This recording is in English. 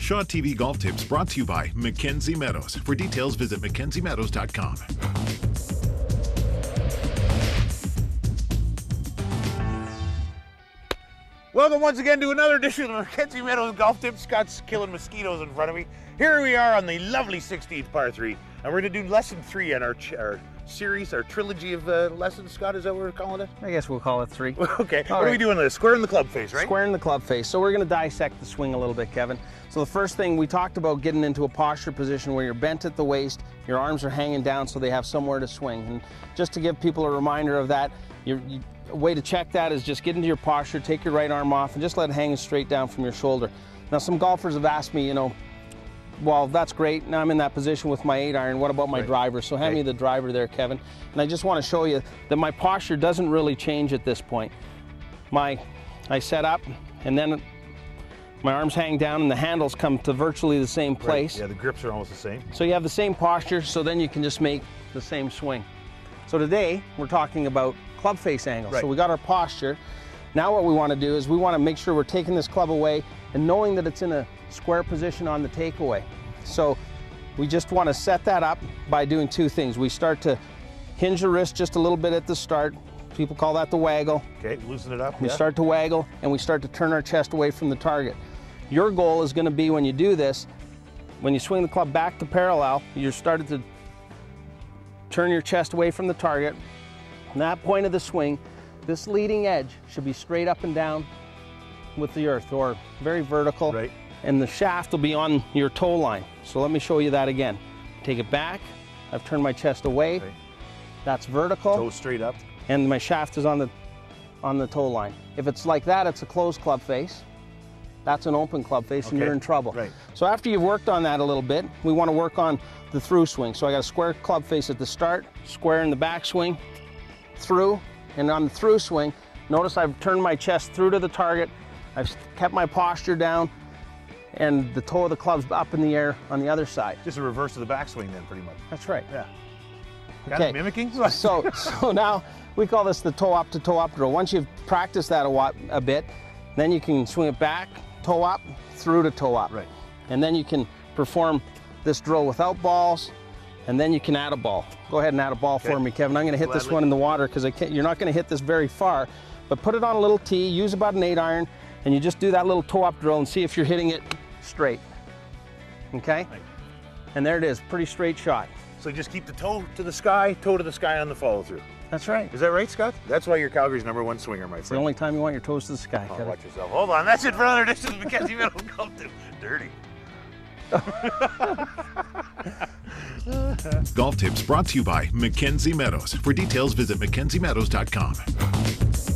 Shaw TV Golf Tips brought to you by Mckenzie Meadows. For details, visit McKenzieMeadows.com. Welcome once again to another edition of Mckenzie Meadows Golf Tips. Scott's killing mosquitoes in front of me. Here we are on the lovely 16th par 3, and we're going to do lesson 3 on our series, our trilogy of lessons. Scott, is that what we're calling it? I guess we'll call it 3. Okay, what are we doing this? Square in the club face, right? Square in the club face. So we're going to dissect the swing a little bit, Kevin. So the first thing, we talked about getting into a posture position where you're bent at the waist, your arms are hanging down so they have somewhere to swing. And just to give people a reminder of that, a way to check that is just get into your posture, take your right arm off, and just let it hang straight down from your shoulder. Now, some golfers have asked me, well, that's great. Now I'm in that position with my 8-iron. What about my driver? So hand me the driver there, Kevin. And I just want to show you that my posture doesn't really change at this point. I set up, and then my arms hang down, and the handles come to virtually the same place. Yeah, the grips are almost the same. So you have the same posture, so then you can just make the same swing. So today, we're talking about club face angle. So we got our posture. Now what we want to do is we want to make sure we're taking this club away and knowing that it's in a square position on the takeaway. So we just want to set that up by doing two things. We start to hinge the wrist just a little bit at the start. People call that the waggle. Okay, loosen it up. We start to waggle, and we start to turn our chest away from the target. Your goal is going to be, when you do this, when you swing the club back to parallel, you're starting to turn your chest away from the target. From that point of the swing, this leading edge should be straight up and down with the earth, or very vertical. Right. And the shaft will be on your toe line. So let me show you that again. Take it back. I've turned my chest away. Okay. That's vertical. Toe straight up. And my shaft is on the toe line. If it's like that, it's a closed club face. That's an open club face, and you're in trouble. Right. So after you've worked on that a little bit, we want to work on the through swing. So I got a square club face at the start, square in the backswing, through, and on the through swing, notice I've turned my chest through to the target. I've kept my posture down, and the toe of the club's up in the air on the other side. Just a reverse of the backswing then, pretty much. That's right. Yeah. Okay. Mimicking? So now we call this the toe up to toe up drill. Once you've practiced that a bit, then you can swing it back, toe up, through to toe up. Right. And then you can perform this drill without balls, and then you can add a ball. Go ahead and add a ball for me, Kevin. I'm going to hit this one in the water because you're not going to hit this very far, but put it on a little tee, use about an 8-iron, and you just do that little toe up drill and see if you're hitting it straight. Okay? Right. And there it is, pretty straight shot. So just keep the toe to the sky on the follow through. That's right. Is that right, Scott? That's why you're Calgary's #1 swinger, my friend. It's the only time you want your toes to the sky, Kevin. Watch yourself. Hold on, that's it for another edition of Mckenzie Meadows Golf Tips. Dirty. Golf Tips brought to you by Mckenzie Meadows. For details, visit McKenzieMeadows.com.